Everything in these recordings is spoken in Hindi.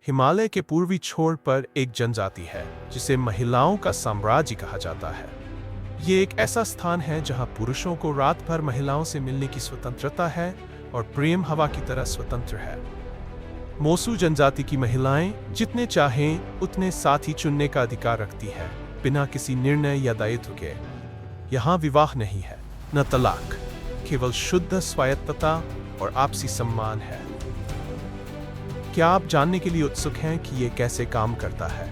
हिमालय के पूर्वी छोर पर एक जनजाति है जिसे महिलाओं का साम्राज्य कहा जाता है। ये एक ऐसा स्थान है जहां पुरुषों को रात भर महिलाओं से मिलने की स्वतंत्रता है और प्रेम हवा की तरह स्वतंत्र है। मोसू जनजाति की महिलाएं जितने चाहें उतने साथी चुनने का अधिकार रखती है, बिना किसी निर्णय या दायित्व के। यहाँ विवाह नहीं है, न तलाक, केवल शुद्ध स्वायत्तता और आपसी सम्मान है। क्या आप जानने के लिए उत्सुक हैं कि ये कैसे काम करता है?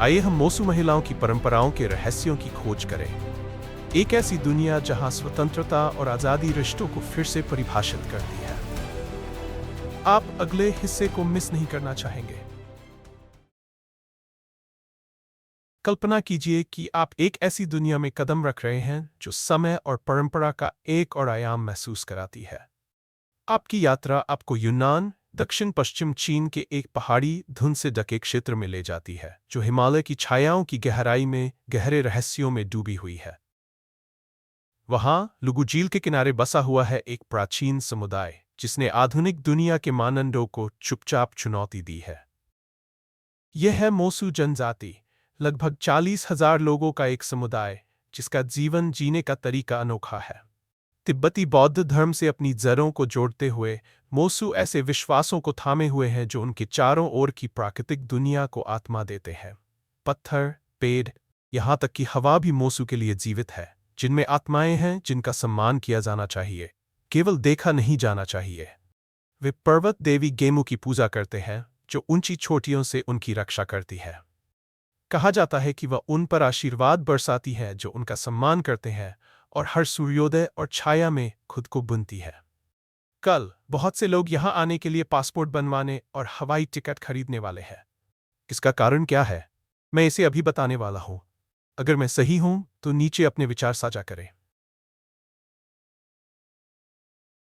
आइए हम मोसू महिलाओं की परंपराओं के रहस्यों की खोज करें। एक ऐसी दुनिया जहां स्वतंत्रता और आजादी रिश्तों को फिर से परिभाषित करती है। आप अगले हिस्से को मिस नहीं करना चाहेंगे। कल्पना कीजिए कि आप एक ऐसी दुनिया में कदम रख रहे हैं जो समय और परंपरा का एक और आयाम महसूस कराती है। आपकी यात्रा आपको यूनान, दक्षिण पश्चिम चीन के एक पहाड़ी धुंध से ढके क्षेत्र में ले जाती है, जो हिमालय की छायाओं की गहराई में गहरे रहस्यों में डूबी हुई है। वहां लुगु झील के किनारे बसा हुआ है एक प्राचीन समुदाय, जिसने आधुनिक दुनिया के मानदंडों को चुपचाप चुनौती दी है। यह है मोसू जनजाति, लगभग 40,000 लोगों का एक समुदाय, जिसका जीवन जीने का तरीका अनोखा है। तिब्बती बौद्ध धर्म से अपनी जड़ों को जोड़ते हुए मोसू ऐसे विश्वासों को थामे हुए हैं जो उनके चारों ओर की प्राकृतिक दुनिया को आत्मा देते हैं। पत्थर, पेड़, यहाँ तक कि हवा भी मोसू के लिए जीवित है, जिनमें आत्माएं हैं जिनका सम्मान किया जाना चाहिए, केवल देखा नहीं जाना चाहिए। वे पर्वत देवी गेमू की पूजा करते हैं, जो ऊंची चोटियों से उनकी रक्षा करती है। कहा जाता है कि वह उन पर आशीर्वाद बरसाती है जो उनका सम्मान करते हैं और हर सूर्योदय और छाया में खुद को बुनती है। कल बहुत से लोग यहाँ आने के लिए पासपोर्ट बनवाने और हवाई टिकट खरीदने वाले हैं। इसका कारण क्या है? मैं इसे अभी बताने वाला हूँ। अगर मैं सही हूं तो नीचे अपने विचार साझा करें।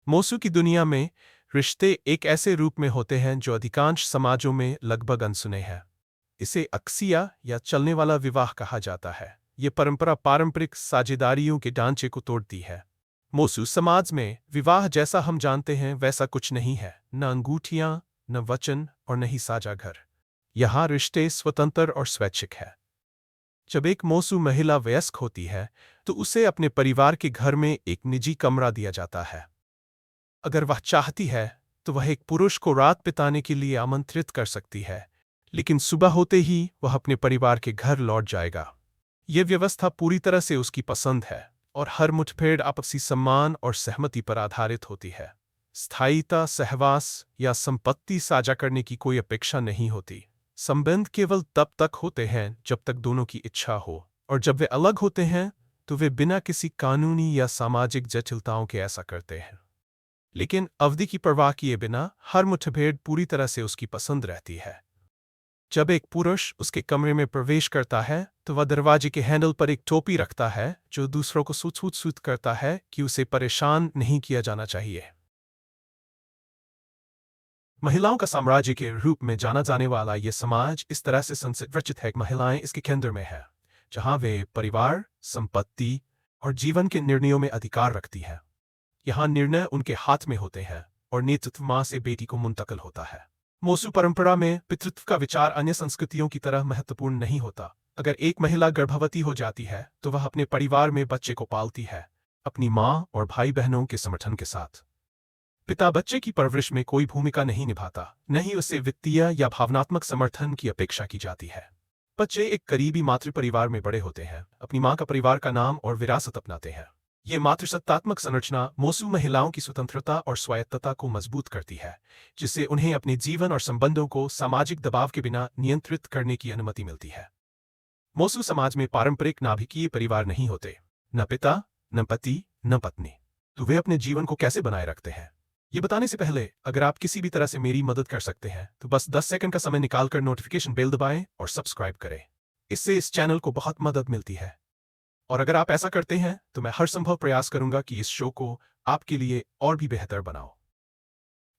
मोसू की दुनिया में रिश्ते एक ऐसे रूप में होते हैं जो अधिकांश समाजों में लगभग अनसुने हैं। इसे अक्सिया या चलने वाला विवाह कहा जाता है। ये परंपरा पारंपरिक साझेदारियों के ढांचे को तोड़ती है। मोसू समाज में विवाह जैसा हम जानते हैं वैसा कुछ नहीं है, न अंगूठियां, न वचन और न ही साझा घर। यहाँ रिश्ते स्वतंत्र और स्वैच्छिक है। जब एक मोसू महिला वयस्क होती है तो उसे अपने परिवार के घर में एक निजी कमरा दिया जाता है। अगर वह चाहती है तो वह एक पुरुष को रात बिताने के लिए आमंत्रित कर सकती है, लेकिन सुबह होते ही वह अपने परिवार के घर लौट जाएगा। यह व्यवस्था पूरी तरह से उसकी पसंद है और हर मुठभेड़ आपसी सम्मान और सहमति पर आधारित होती है। स्थायिता, सहवास या संपत्ति साझा करने की कोई अपेक्षा नहीं होती। संबंध केवल तब तक होते हैं जब तक दोनों की इच्छा हो, और जब वे अलग होते हैं तो वे बिना किसी कानूनी या सामाजिक जटिलताओं के ऐसा करते हैं। लेकिन अवधि की परवाह किए बिना हर मुठभेड़ पूरी तरह से उसकी पसंद रहती है। जब एक पुरुष उसके कमरे में प्रवेश करता है तो वह दरवाजे के हैंडल पर एक टोपी रखता है, जो दूसरों को सूचित करता है कि उसे परेशान नहीं किया जाना चाहिए। महिलाओं का साम्राज्य के रूप में जाना जाने वाला यह समाज इस तरह से संरचित है कि महिलाएं इसके केंद्र में है, जहां वे परिवार, संपत्ति और जीवन के निर्णयों में अधिकार रखती है। यहाँ निर्णय उनके हाथ में होते हैं और नेतृत्व मां से बेटी को मुंतकिल होता है। मोसू परंपरा में पितृत्व का विचार अन्य संस्कृतियों की तरह महत्वपूर्ण नहीं होता। अगर एक महिला गर्भवती हो जाती है तो वह अपने परिवार में बच्चे को पालती है, अपनी मां और भाई बहनों के समर्थन के साथ। पिता बच्चे की परवरिश में कोई भूमिका नहीं निभाता, न ही उससे वित्तीय या भावनात्मक समर्थन की अपेक्षा की जाती है। बच्चे एक करीबी मातृ परिवार में बड़े होते हैं, अपनी मां का परिवार का नाम और विरासत अपनाते हैं। ये मातृसत्तात्मक संरचना मोसू महिलाओं की स्वतंत्रता और स्वायत्तता को मजबूत करती है, जिससे उन्हें अपने जीवन और संबंधों को सामाजिक दबाव के बिना नियंत्रित करने की अनुमति मिलती है। मोसू समाज में पारंपरिक नाभिकीय परिवार नहीं होते, न पिता, न पति, न पत्नी। तो वे अपने जीवन को कैसे बनाए रखते हैं? ये बताने से पहले अगर आप किसी भी तरह से मेरी मदद कर सकते हैं तो बस 10 सेकंड का समय निकालकर नोटिफिकेशन बेल दबाएं और सब्सक्राइब करें। इससे इस चैनल को बहुत मदद मिलती है। और अगर आप ऐसा करते हैं तो मैं हर संभव प्रयास करूंगा कि इस शो को आपके लिए और भी बेहतर बनाऊं।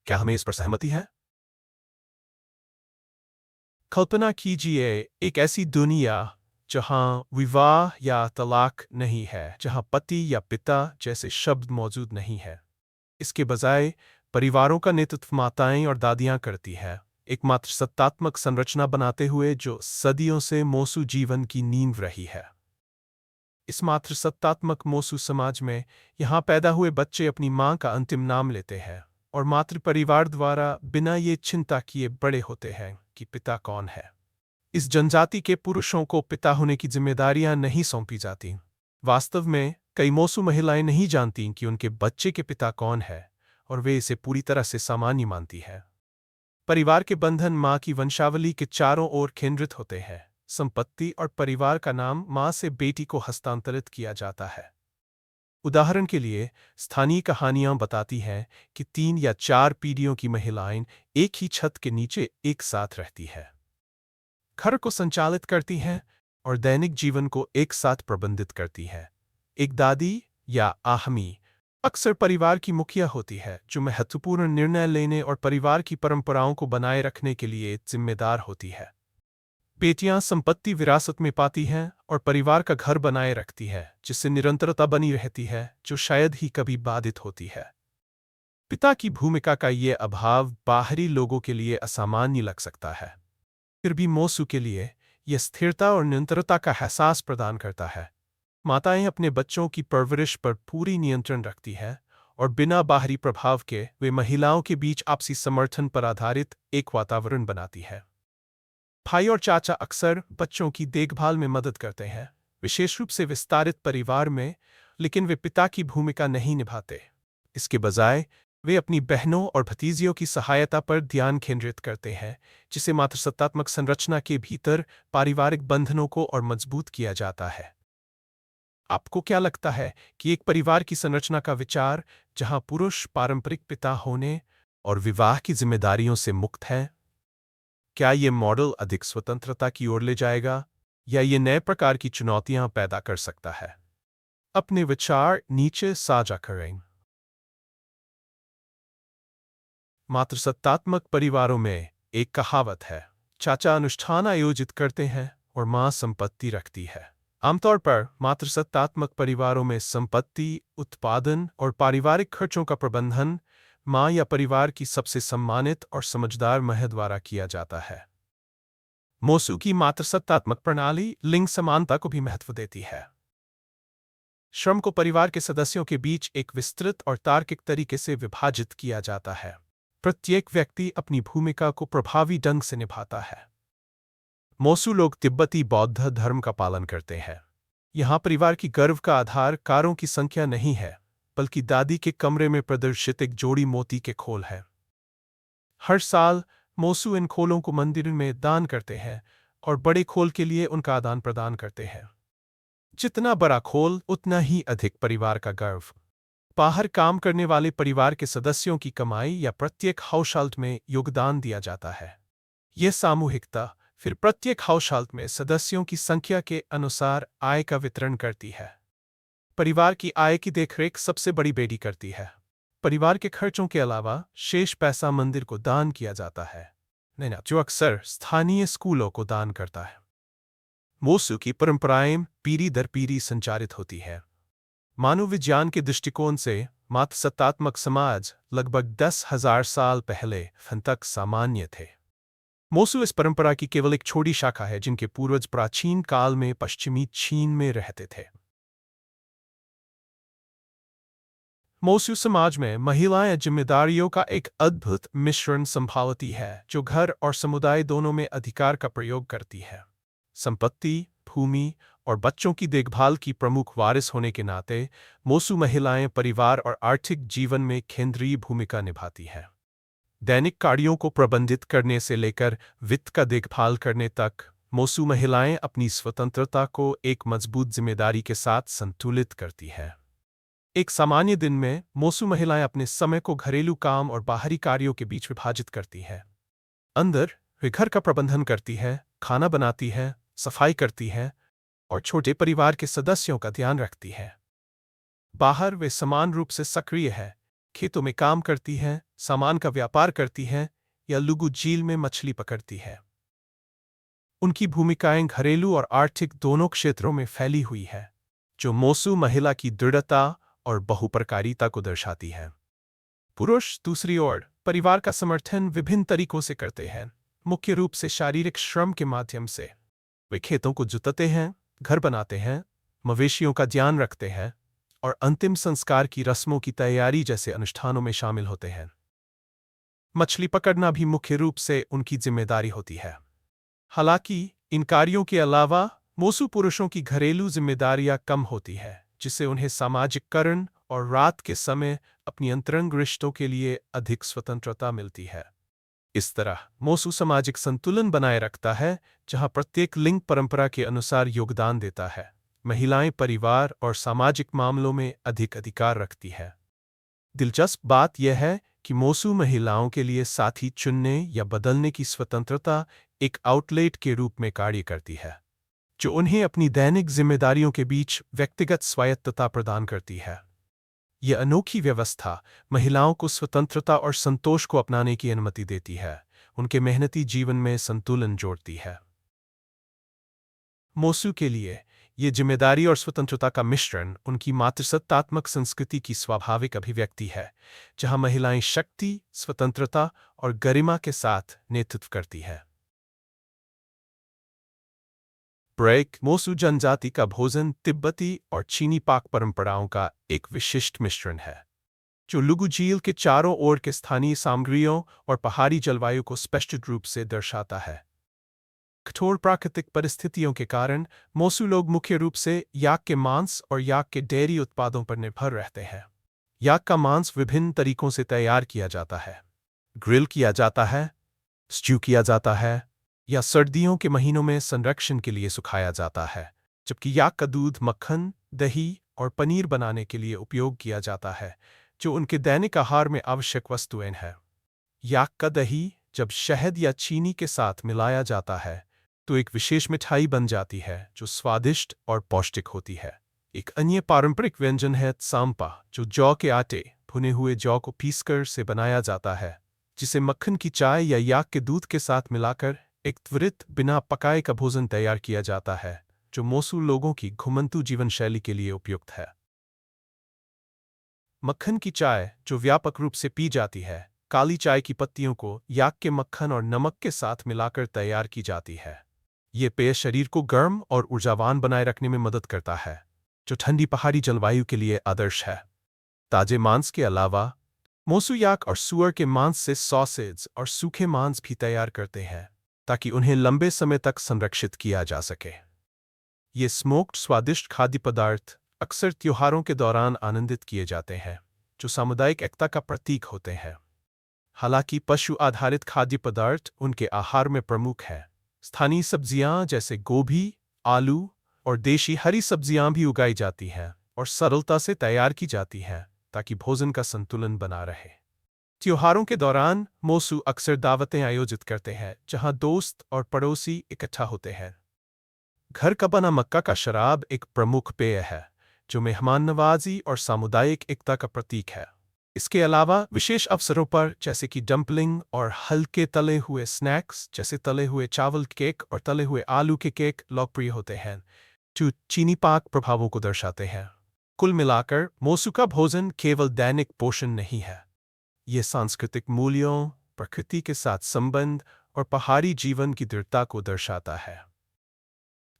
क्या हमें इस पर सहमति है? कल्पना कीजिए एक ऐसी दुनिया जहां विवाह या तलाक नहीं है, जहां पति या पिता जैसे शब्द मौजूद नहीं है। इसके बजाय परिवारों का नेतृत्व माताएं और दादियां करती हैं, एकमात्र सत्तात्मक संरचना बनाते हुए जो सदियों से मोसू जीवन की नींव रही है। इस मात्र सत्तात्मक मोसू समाज में यहाँ पैदा हुए बच्चे अपनी माँ का अंतिम नाम लेते हैं और मातृ परिवार द्वारा बिना ये चिंता किए बड़े होते हैं कि पिता कौन है। इस जनजाति के पुरुषों को पिता होने की जिम्मेदारियां नहीं सौंपी जाती। वास्तव में कई मोसू महिलाएं नहीं जानती कि उनके बच्चे के पिता कौन है और वे इसे पूरी तरह से सामान्य मानती है। परिवार के बंधन माँ की वंशावली के चारों ओर केंद्रित होते हैं। संपत्ति और परिवार का नाम माँ से बेटी को हस्तांतरित किया जाता है। उदाहरण के लिए स्थानीय कहानियां बताती हैं कि 3 या 4 पीढ़ियों की महिलाएं एक ही छत के नीचे एक साथ रहती है, घर को संचालित करती हैं और दैनिक जीवन को एक साथ प्रबंधित करती है। एक दादी या आहमी अक्सर परिवार की मुखिया होती है, जो महत्वपूर्ण निर्णय लेने और परिवार की परंपराओं को बनाए रखने के लिए जिम्मेदार होती है। बेटियां संपत्ति विरासत में पाती हैं और परिवार का घर बनाए रखती है, जिससे निरंतरता बनी रहती है, जो शायद ही कभी बाधित होती है। पिता की भूमिका का ये अभाव बाहरी लोगों के लिए असामान्य लग सकता है, फिर भी मोसू के लिए यह स्थिरता और निरंतरता का एहसास प्रदान करता है। माताएं अपने बच्चों की परवरिश पर पूरी नियंत्रण रखती है और बिना बाहरी प्रभाव के वे महिलाओं के बीच आपसी समर्थन पर आधारित एक वातावरण बनाती है। भाई और चाचा अक्सर बच्चों की देखभाल में मदद करते हैं, विशेष रूप से विस्तारित परिवार में, लेकिन वे पिता की भूमिका नहीं निभाते। इसके बजाय वे अपनी बहनों और भतीजियों की सहायता पर ध्यान केंद्रित करते हैं, जिसे मातृसत्तात्मक संरचना के भीतर पारिवारिक बंधनों को और मजबूत किया जाता है। आपको क्या लगता है कि एक परिवार की संरचना का विचार, जहां पुरुष पारंपरिक पिता होने और विवाह की जिम्मेदारियों से मुक्त है, क्या ये मॉडल अधिक स्वतंत्रता की ओर ले जाएगा या ये नए प्रकार की चुनौतियां पैदा कर सकता है? अपने विचार नीचे साझा करें। मातृसत्तात्मक परिवारों में एक कहावत है, चाचा अनुष्ठान आयोजित करते हैं और माँ संपत्ति रखती है। आमतौर पर मातृसत्तात्मक परिवारों में संपत्ति, उत्पादन और पारिवारिक खर्चों का प्रबंधन माँ या परिवार की सबसे सम्मानित और समझदार महिला द्वारा किया जाता है। मोसू की मातृसत्तात्मक प्रणाली लिंग समानता को भी महत्व देती है। श्रम को परिवार के सदस्यों के बीच एक विस्तृत और तार्किक तरीके से विभाजित किया जाता है। प्रत्येक व्यक्ति अपनी भूमिका को प्रभावी ढंग से निभाता है। मोसू लोग तिब्बती बौद्ध धर्म का पालन करते हैं। यहाँ परिवार की गर्व का आधार कारों की संख्या नहीं है, बल्कि दादी के कमरे में प्रदर्शित एक जोड़ी मोती के खोल है। हर साल मोसू इन खोलों को मंदिर में दान करते हैं और बड़े खोल के लिए उनका आदान प्रदान करते हैं। जितना बड़ा खोल, उतना ही अधिक परिवार का गर्व। बाहर काम करने वाले परिवार के सदस्यों की कमाई या प्रत्येक हाउसहोल्ड में योगदान दिया जाता है। यह सामूहिकता फिर प्रत्येक हाउसहोल्ड में सदस्यों की संख्या के अनुसार आय का वितरण करती है। परिवार की आय की देखरेख सबसे बड़ी बेटी करती है। परिवार के खर्चों के अलावा शेष पैसा मंदिर को दान किया जाता है, जो अक्सर स्थानीय स्कूलों को दान करता है। मोसू की परंपराएं पीढ़ी दर पीढ़ी संचारित होती है। मानव विज्ञान के दृष्टिकोण से मातृसत्तात्मक समाज लगभग 10,000 साल पहले तक सामान्य थे। मोसू इस परंपरा की केवल एक छोटी शाखा है, जिनके पूर्वज प्राचीन काल में पश्चिमी चीन में रहते थे। मोसू समाज में महिलाएं जिम्मेदारियों का एक अद्भुत मिश्रण संभालती है, जो घर और समुदाय दोनों में अधिकार का प्रयोग करती है। संपत्ति, भूमि और बच्चों की देखभाल की प्रमुख वारिस होने के नाते मोसू महिलाएं परिवार और आर्थिक जीवन में केंद्रीय भूमिका निभाती हैं। दैनिक कार्यों को प्रबंधित करने से लेकर वित्त का देखभाल करने तक, मोसू महिलाएं अपनी स्वतंत्रता को एक मजबूत जिम्मेदारी के साथ संतुलित करती हैं। एक सामान्य दिन में मोसू महिलाएं अपने समय को घरेलू काम और बाहरी कार्यों के बीच विभाजित करती हैं। अंदर वे घर का प्रबंधन करती हैं, खाना बनाती हैं, सफाई करती हैं और छोटे परिवार के सदस्यों का ध्यान रखती हैं। बाहर वे समान रूप से सक्रिय हैं, खेतों में काम करती हैं, सामान का व्यापार करती हैं या लुगु झील में मछली पकड़ती हैं। उनकी भूमिकाएं घरेलू और आर्थिक दोनों क्षेत्रों में फैली हुई है, जो मोसू महिला की दृढ़ता और बहुप्रकारिता को दर्शाती है। पुरुष दूसरी ओर परिवार का समर्थन विभिन्न तरीकों से करते हैं, मुख्य रूप से शारीरिक श्रम के माध्यम से। वे खेतों को जुतते हैं, घर बनाते हैं, मवेशियों का ध्यान रखते हैं और अंतिम संस्कार की रस्मों की तैयारी जैसे अनुष्ठानों में शामिल होते हैं। मछली पकड़ना भी मुख्य रूप से उनकी जिम्मेदारी होती है। हालांकि इन कार्यों के अलावा मोसू पुरुषों की घरेलू जिम्मेदारियां कम होती है, जिससे उन्हें सामाजिककरण और रात के समय अपनी अंतरंग रिश्तों के लिए अधिक स्वतंत्रता मिलती है। इस तरह मोसू सामाजिक संतुलन बनाए रखता है, जहां प्रत्येक लिंग परंपरा के अनुसार योगदान देता है। महिलाएं परिवार और सामाजिक मामलों में अधिक अधिकार रखती है। दिलचस्प बात यह है कि मोसू महिलाओं के लिए साथी चुनने या बदलने की स्वतंत्रता एक आउटलेट के रूप में कार्य करती है, जो उन्हें अपनी दैनिक जिम्मेदारियों के बीच व्यक्तिगत स्वायत्तता प्रदान करती है। यह अनोखी व्यवस्था महिलाओं को स्वतंत्रता और संतोष को अपनाने की अनुमति देती है, उनके मेहनती जीवन में संतुलन जोड़ती है। मोसू के लिए ये जिम्मेदारी और स्वतंत्रता का मिश्रण उनकी मातृसत्तात्मक संस्कृति की स्वाभाविक अभिव्यक्ति है, जहां महिलाएं शक्ति, स्वतंत्रता और गरिमा के साथ नेतृत्व करती है। ब्रेक मोसू जनजाति का भोजन तिब्बती और चीनी पाक परंपराओं का एक विशिष्ट मिश्रण है, जो लुगु झील के चारों ओर के स्थानीय सामग्रियों और पहाड़ी जलवायु को स्पष्ट रूप से दर्शाता है। कठोर प्राकृतिक परिस्थितियों के कारण मोसू लोग मुख्य रूप से याक के मांस और याक के डेयरी उत्पादों पर निर्भर रहते हैं। याक का मांस विभिन्न तरीकों से तैयार किया जाता है। ग्रिल किया जाता है, स्ट्यू किया जाता है या सर्दियों के महीनों में संरक्षण के लिए सुखाया जाता है, जबकि याक का दूध मक्खन, दही और पनीर बनाने के लिए उपयोग किया जाता है, जो उनके दैनिक आहार में आवश्यक वस्तुएं हैं। याक का दही जब शहद या चीनी के साथ मिलाया जाता है तो एक विशेष मिठाई बन जाती है, जो स्वादिष्ट और पौष्टिक होती है। एक अन्य पारंपरिक व्यंजन है त्साम्पा, जो जौ के आटे, भुने हुए जौ को पीसकर से बनाया जाता है, जिसे मक्खन की चाय या याक के दूध के साथ मिलाकर एक त्वरित बिना पकाए का भोजन तैयार किया जाता है, जो मोसू लोगों की घुमंतू जीवन शैली के लिए उपयुक्त है। मक्खन की चाय, जो व्यापक रूप से पी जाती है, काली चाय की पत्तियों को याक के मक्खन और नमक के साथ मिलाकर तैयार की जाती है। ये पेय शरीर को गर्म और ऊर्जावान बनाए रखने में मदद करता है, जो ठंडी पहाड़ी जलवायु के लिए आदर्श है। ताजे मांस के अलावा मोसू याक और सुअर के मांस से सॉसेज और सूखे मांस भी तैयार करते हैं, ताकि उन्हें लंबे समय तक संरक्षित किया जा सके। ये स्मोक्ड स्वादिष्ट खाद्य पदार्थ अक्सर त्योहारों के दौरान आनंदित किए जाते हैं, जो सामुदायिक एकता का प्रतीक होते हैं। हालांकि पशु आधारित खाद्य पदार्थ उनके आहार में प्रमुख हैं। स्थानीय सब्जियां जैसे गोभी, आलू और देशी हरी सब्जियां भी उगाई जाती हैं और सरलता से तैयार की जाती हैं, ताकि भोजन का संतुलन बना रहे। त्योहारों के दौरान मोसू अक्सर दावतें आयोजित करते हैं, जहां दोस्त और पड़ोसी इकट्ठा होते हैं। घर का बना मक्का का शराब एक प्रमुख पेय है, जो मेहमान नवाजी और सामुदायिक एकता का प्रतीक है। इसके अलावा विशेष अवसरों पर, जैसे कि डंपलिंग और हल्के तले हुए स्नैक्स जैसे तले हुए चावल केक और तले हुए आलू के केक लोकप्रिय होते हैं, जो चीनी पाक प्रभावों को दर्शाते हैं। कुल मिलाकर मोसू का भोजन केवल दैनिक पोषण नहीं है, ये सांस्कृतिक मूल्यों, प्रकृति के साथ संबंध और पहाड़ी जीवन की दृढ़ता को दर्शाता है।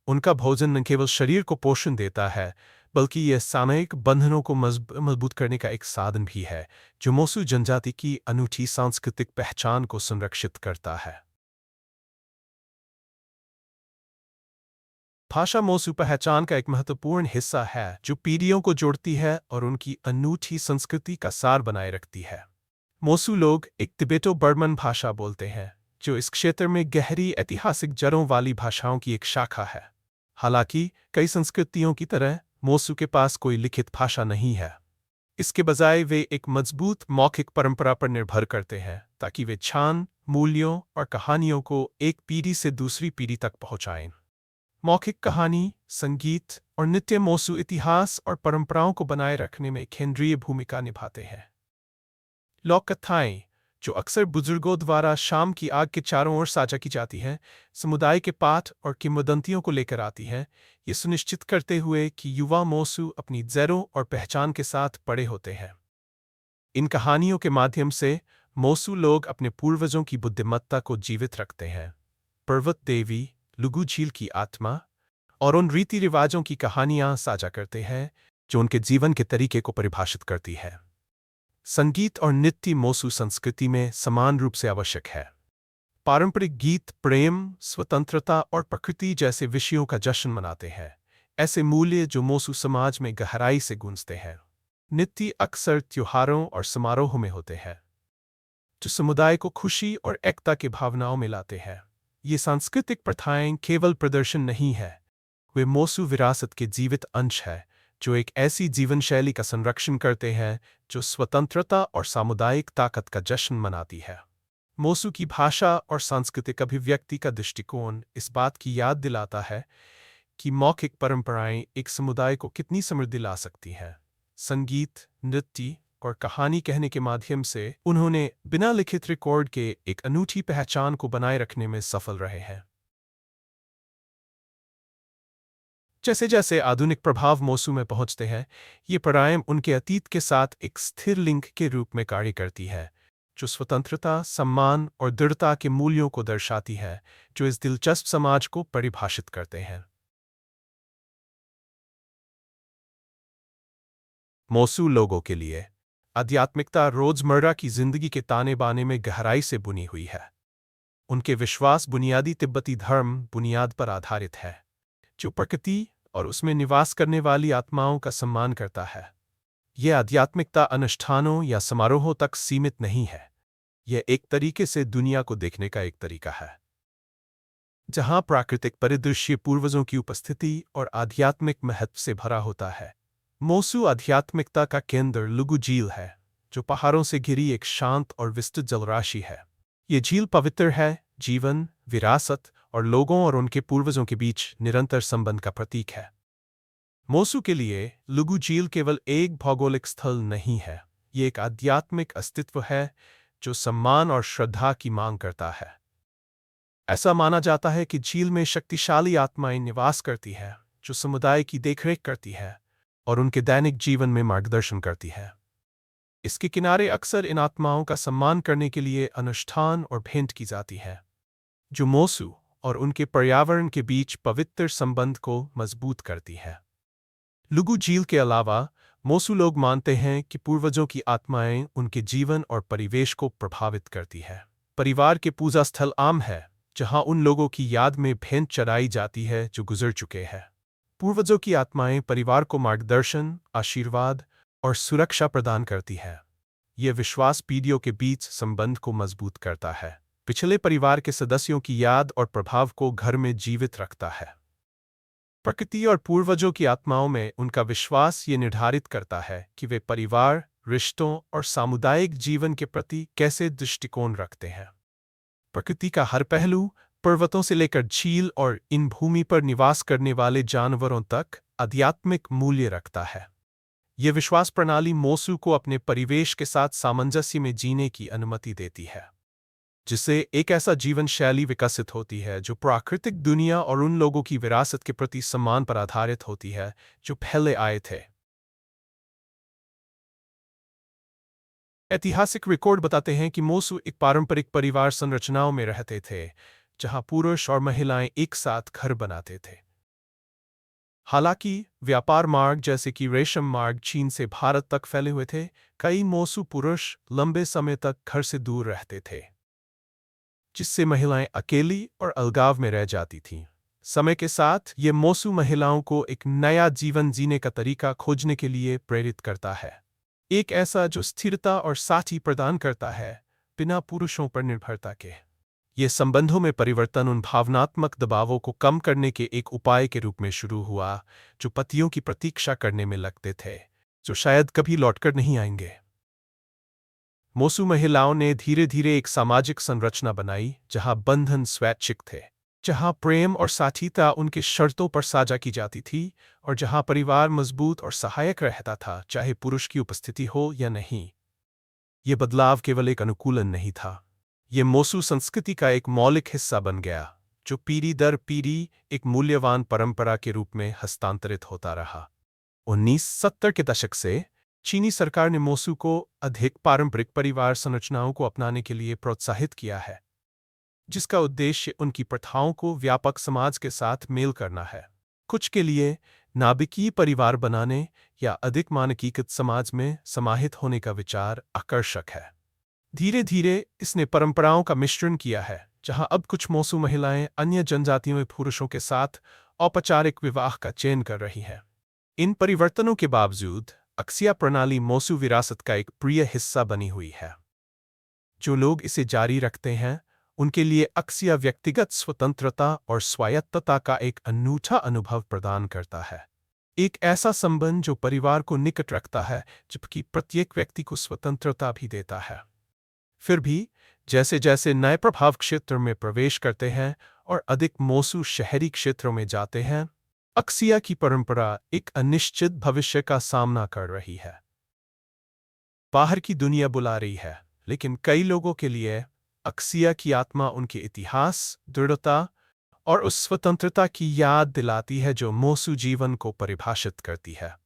उनका भोजन न केवल शरीर को पोषण देता है, बल्कि यह सामूहिक बंधनों को मजबूत करने का एक साधन भी है, जो मोसू जनजाति की अनूठी सांस्कृतिक पहचान को संरक्षित करता है। भाषा मोसू पहचान का एक महत्वपूर्ण हिस्सा है, जो पीढ़ियों को जोड़ती है और उनकी अनूठी संस्कृति का सार बनाए रखती है। मोसू लोग एक तिबेटो बर्मन भाषा बोलते हैं, जो इस क्षेत्र में गहरी ऐतिहासिक जड़ों वाली भाषाओं की एक शाखा है। हालांकि कई संस्कृतियों की तरह मोसू के पास कोई लिखित भाषा नहीं है। इसके बजाय वे एक मजबूत मौखिक परंपरा पर निर्भर करते हैं, ताकि वे छान, मूल्यों और कहानियों को एक पीढ़ी से दूसरी पीढ़ी तक पहुंचाएं। मौखिक कहानी, संगीत और नृत्य मोसू इतिहास और परंपराओं को बनाए रखने में केंद्रीय भूमिका निभाते हैं। लोक कथाएं, जो अक्सर बुजुर्गों द्वारा शाम की आग के चारों ओर साझा की जाती हैं, समुदाय के पाठ और किंवदंतियों को लेकर आती हैं, ये सुनिश्चित करते हुए कि युवा मोसू अपनी जड़ों और पहचान के साथ बड़े होते हैं। इन कहानियों के माध्यम से मोसू लोग अपने पूर्वजों की बुद्धिमत्ता को जीवित रखते हैं। पर्वत देवी, लुगु झील की आत्मा और उन रीति रिवाजों की कहानियां साझा करते हैं जो उनके जीवन के तरीके को परिभाषित करती है। संगीत और नृत्य मोसू संस्कृति में समान रूप से आवश्यक है। पारंपरिक गीत प्रेम, स्वतंत्रता और प्रकृति जैसे विषयों का जश्न मनाते हैं, ऐसे मूल्य जो मोसू समाज में गहराई से गूंजते हैं। नृत्य अक्सर त्योहारों और समारोहों में होते हैं, जो समुदाय को खुशी और एकता की भावनाओं में लाते हैं। ये सांस्कृतिक प्रथाएं केवल प्रदर्शन नहीं है, वे मोसू विरासत के जीवित अंश है, जो एक ऐसी जीवन शैली का संरक्षण करते हैं जो स्वतंत्रता और सामुदायिक ताकत का जश्न मनाती है। मोसू की भाषा और सांस्कृतिक अभिव्यक्ति का दृष्टिकोण इस बात की याद दिलाता है कि मौखिक परंपराएं एक समुदाय को कितनी समृद्धि ला सकती हैं। संगीत, नृत्य और कहानी कहने के माध्यम से उन्होंने बिना लिखित रिकॉर्ड के एक अनूठी पहचान को बनाए रखने में सफल रहे हैं। जैसे जैसे आधुनिक प्रभाव मोसू में पहुंचते हैं, ये प्रायः उनके अतीत के साथ एक स्थिर लिंक के रूप में कार्य करती है, जो स्वतंत्रता, सम्मान और दृढ़ता के मूल्यों को दर्शाती है, जो इस दिलचस्प समाज को परिभाषित करते हैं। मोसू लोगों के लिए आध्यात्मिकता रोजमर्रा की जिंदगी के ताने बाने में गहराई से बुनी हुई है। उनके विश्वास बुनियादी तिब्बती धर्म बुनियाद पर आधारित है, जो प्रकृति और उसमें निवास करने वाली आत्माओं का सम्मान करता है। यह आध्यात्मिकता अनुष्ठानों या समारोहों तक सीमित नहीं है, यह एक तरीके से दुनिया को देखने का एक तरीका है, जहां प्राकृतिक परिदृश्य पूर्वजों की उपस्थिति और आध्यात्मिक महत्व से भरा होता है। मोसू आध्यात्मिकता का केंद्र लुगु झील है, जो पहाड़ों से घिरी एक शांत और विस्तृत जलराशि है। ये झील पवित्र है, जीवन, विरासत और लोगों और उनके पूर्वजों के बीच निरंतर संबंध का प्रतीक है। मोसू के लिए लुगु झील केवल एक भौगोलिक स्थल नहीं है, ये एक आध्यात्मिक अस्तित्व है जो सम्मान और श्रद्धा की मांग करता है। ऐसा माना जाता है कि झील में शक्तिशाली आत्माएं निवास करती है, जो समुदाय की देखरेख करती है और उनके दैनिक जीवन में मार्गदर्शन करती है। इसके किनारे अक्सर इन आत्माओं का सम्मान करने के लिए अनुष्ठान और भेंट की जाती है, जो मोसू और उनके पर्यावरण के बीच पवित्र संबंध को मजबूत करती है। लुगु झील के अलावा मोसू लोग मानते हैं कि पूर्वजों की आत्माएं उनके जीवन और परिवेश को प्रभावित करती है। परिवार के पूजा स्थल आम है, जहां उन लोगों की याद में भेंट चढ़ाई जाती है जो गुजर चुके हैं। पूर्वजों की आत्माएं परिवार को मार्गदर्शन, आशीर्वाद और सुरक्षा प्रदान करती है। यह विश्वास पीढ़ियों के बीच संबंध को मजबूत करता है, पिछले परिवार के सदस्यों की याद और प्रभाव को घर में जीवित रखता है। प्रकृति और पूर्वजों की आत्माओं में उनका विश्वास ये निर्धारित करता है कि वे परिवार, रिश्तों और सामुदायिक जीवन के प्रति कैसे दृष्टिकोण रखते हैं। प्रकृति का हर पहलू, पर्वतों से लेकर झील और इन भूमि पर निवास करने वाले जानवरों तक, आध्यात्मिक मूल्य रखता है। यह विश्वास प्रणाली मोसू को अपने परिवेश के साथ सामंजस्य में जीने की अनुमति देती है, जिससे एक ऐसा जीवन शैली विकसित होती है जो प्राकृतिक दुनिया और उन लोगों की विरासत के प्रति सम्मान पर आधारित होती है जो पहले आए थे। ऐतिहासिक रिकॉर्ड बताते हैं कि मोसू एक पारंपरिक परिवार संरचनाओं में रहते थे, जहां पुरुष और महिलाएं एक साथ घर बनाते थे। हालांकि व्यापार मार्ग जैसे कि रेशम मार्ग चीन से भारत तक फैले हुए थे, कई मोसू पुरुष लंबे समय तक घर से दूर रहते थे, जिससे महिलाएं अकेली और अलगाव में रह जाती थीं। समय के साथ ये मोसू महिलाओं को एक नया जीवन जीने का तरीका खोजने के लिए प्रेरित करता है, एक ऐसा जो स्थिरता और साथी प्रदान करता है, बिना पुरुषों पर निर्भरता के। ये संबंधों में परिवर्तन उन भावनात्मक दबावों को कम करने के एक उपाय के रूप में शुरू हुआ जो पतियों की प्रतीक्षा करने में लगते थे, जो शायद कभी लौटकर नहीं आएंगे। मोसू महिलाओं ने धीरे धीरे एक सामाजिक संरचना बनाई जहां बंधन स्वैच्छिक थे, जहां प्रेम और साथीता उनके शर्तों पर साझा की जाती थी, और जहां परिवार मजबूत और सहायक रहता था, चाहे पुरुष की उपस्थिति हो या नहीं। ये बदलाव केवल एक अनुकूलन नहीं था, ये मोसू संस्कृति का एक मौलिक हिस्सा बन गया, जो पीढ़ी दर पीढ़ी एक मूल्यवान परंपरा के रूप में हस्तांतरित होता रहा। 1970 के दशक से चीनी सरकार ने मोसू को अधिक पारंपरिक परिवार संरचनाओं को अपनाने के लिए प्रोत्साहित किया है, जिसका उद्देश्य उनकी प्रथाओं को व्यापक समाज के साथ मेल करना है। कुछ के लिए नाभिकीय परिवार बनाने या अधिक मानकीकृत समाज में समाहित होने का विचार आकर्षक है। धीरे धीरे इसने परंपराओं का मिश्रण किया है, जहां अब कुछ मोसू महिलाएं अन्य जनजातियों में पुरुषों के साथ औपचारिक विवाह का चयन कर रही हैं। इन परिवर्तनों के बावजूद अक्सिया प्रणाली मोसू विरासत का एक प्रिय हिस्सा बनी हुई है। जो लोग इसे जारी रखते हैं, उनके लिए अक्सिया व्यक्तिगत स्वतंत्रता और स्वायत्तता का एक अनूठा अनुभव प्रदान करता है। एक ऐसा संबंध जो परिवार को निकट रखता है, जबकि प्रत्येक व्यक्ति को स्वतंत्रता भी देता है। फिर भी जैसे जैसे नए प्रभाव क्षेत्र में प्रवेश करते हैं और अधिक मोसू शहरी क्षेत्रों में जाते हैं, अक्सिया की परंपरा एक अनिश्चित भविष्य का सामना कर रही है। बाहर की दुनिया बुला रही है, लेकिन कई लोगों के लिए अक्सिया की आत्मा उनके इतिहास, दृढ़ता और उस स्वतंत्रता की याद दिलाती है जो मोसू जीवन को परिभाषित करती है।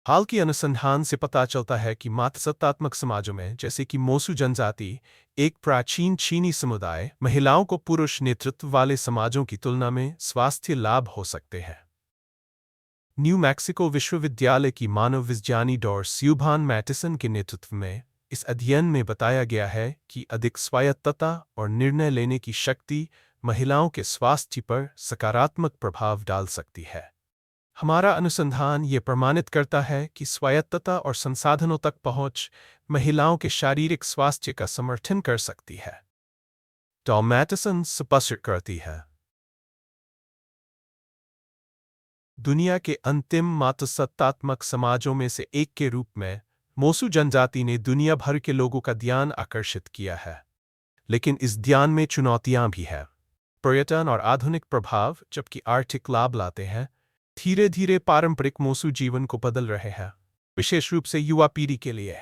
हाल की अनुसंधान से पता चलता है कि मातृसत्तात्मक समाजों में, जैसे कि मोसू जनजाति, एक प्राचीन चीनी समुदाय, महिलाओं को पुरुष नेतृत्व वाले समाजों की तुलना में स्वास्थ्य लाभ हो सकते हैं। न्यू मैक्सिको विश्वविद्यालय की मानव विज्ञानी डॉ. स्यूभान मैटिसन के नेतृत्व में इस अध्ययन में बताया गया है कि अधिक स्वायत्तता और निर्णय लेने की शक्ति महिलाओं के स्वास्थ्य पर सकारात्मक प्रभाव डाल सकती है। हमारा अनुसंधान ये प्रमाणित करता है कि स्वायत्तता और संसाधनों तक पहुंच महिलाओं के शारीरिक स्वास्थ्य का समर्थन कर सकती है। डॉ. मैटिसन स्पष्ट करती है, दुनिया के अंतिम मातृसत्तात्मक समाजों में से एक के रूप में मोसू जनजाति ने दुनिया भर के लोगों का ध्यान आकर्षित किया है। लेकिन इस ध्यान में चुनौतियां भी हैं। पर्यटन और आधुनिक प्रभाव, जबकि आर्थिक लाभ लाते हैं, धीरे धीरे पारंपरिक मोसू जीवन को बदल रहे हैं, विशेष रूप से युवा पीढ़ी के लिए।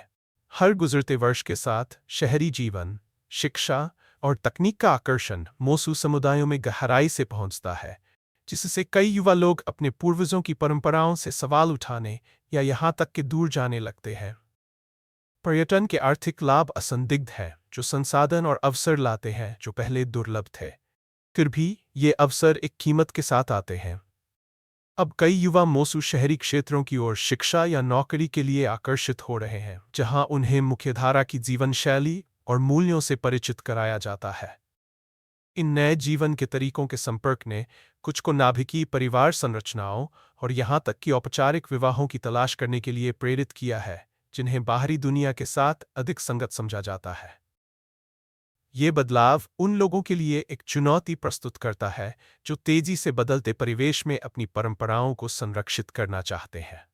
हर गुजरते वर्ष के साथ शहरी जीवन, शिक्षा और तकनीक का आकर्षण मोसू समुदायों में गहराई से पहुंचता है, जिससे कई युवा लोग अपने पूर्वजों की परंपराओं से सवाल उठाने या यहां तक कि दूर जाने लगते हैं। पर्यटन के आर्थिक लाभ असंदिग्ध हैं, जो संसाधन और अवसर लाते हैं जो पहले दुर्लभ थे। फिर भी ये अवसर एक कीमत के साथ आते हैं। अब कई युवा मोसू शहरी क्षेत्रों की ओर शिक्षा या नौकरी के लिए आकर्षित हो रहे हैं, जहां उन्हें मुख्यधारा की जीवन शैली और मूल्यों से परिचित कराया जाता है। इन नए जीवन के तरीकों के संपर्क ने कुछ को नाभिकीय परिवार संरचनाओं और यहां तक कि औपचारिक विवाहों की तलाश करने के लिए प्रेरित किया है, जिन्हें बाहरी दुनिया के साथ अधिक संगत समझा जाता है। ये बदलाव उन लोगों के लिए एक चुनौती प्रस्तुत करता है जो तेजी से बदलते परिवेश में अपनी परंपराओं को संरक्षित करना चाहते हैं।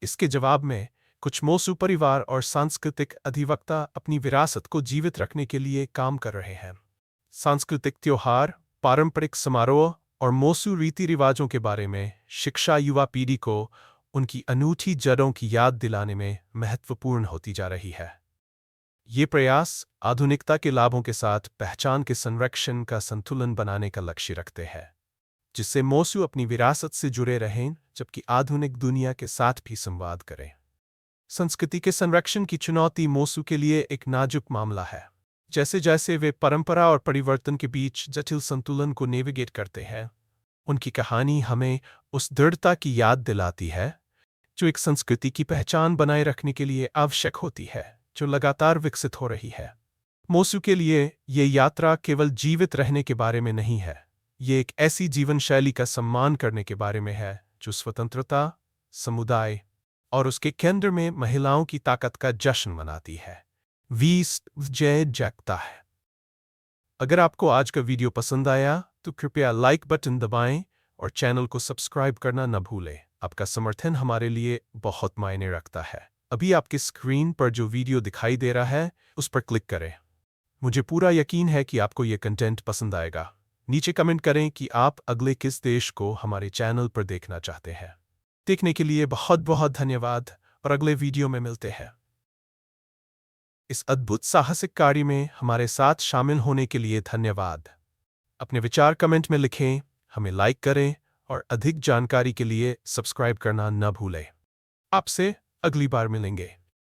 इसके जवाब में कुछ मोसू परिवार और सांस्कृतिक अधिवक्ता अपनी विरासत को जीवित रखने के लिए काम कर रहे हैं। सांस्कृतिक त्योहार, पारंपरिक समारोह और मोसू रीति रिवाजों के बारे में शिक्षा युवा पीढ़ी को उनकी अनूठी जड़ों की याद दिलाने में महत्वपूर्ण होती जा रही है। ये प्रयास आधुनिकता के लाभों के साथ पहचान के संरक्षण का संतुलन बनाने का लक्ष्य रखते हैं, जिससे मोसू अपनी विरासत से जुड़े रहें जबकि आधुनिक दुनिया के साथ भी संवाद करें। संस्कृति के संरक्षण की चुनौती मोसू के लिए एक नाजुक मामला है। जैसे जैसे वे परंपरा और परिवर्तन के बीच जटिल संतुलन को नेविगेट करते हैं, उनकी कहानी हमें उस दृढ़ता की याद दिलाती है जो एक संस्कृति की पहचान बनाए रखने के लिए आवश्यक होती है, जो लगातार विकसित हो रही है। मोसू के लिए ये यात्रा केवल जीवित रहने के बारे में नहीं है, ये एक ऐसी जीवन शैली का सम्मान करने के बारे में है जो स्वतंत्रता, समुदाय और उसके केंद्र में महिलाओं की ताकत का जश्न मनाती है। जय जगता है। अगर आपको आज का वीडियो पसंद आया तो कृपया लाइक बटन दबाएं और चैनल को सब्सक्राइब करना न भूलें। आपका समर्थन हमारे लिए बहुत मायने रखता है। अभी आपकी स्क्रीन पर जो वीडियो दिखाई दे रहा है उस पर क्लिक करें। मुझे पूरा यकीन है कि आपको यह कंटेंट पसंद आएगा। नीचे कमेंट करें कि आप अगले किस देश को हमारे चैनल पर देखना चाहते हैं। देखने के लिए बहुत बहुत धन्यवाद और अगले वीडियो में मिलते हैं। इस अद्भुत साहसिक कार्य में हमारे साथ शामिल होने के लिए धन्यवाद। अपने विचार कमेंट में लिखें, हमें लाइक करें और अधिक जानकारी के लिए सब्सक्राइब करना न भूलें। आपसे अगली बार मिलेंगे।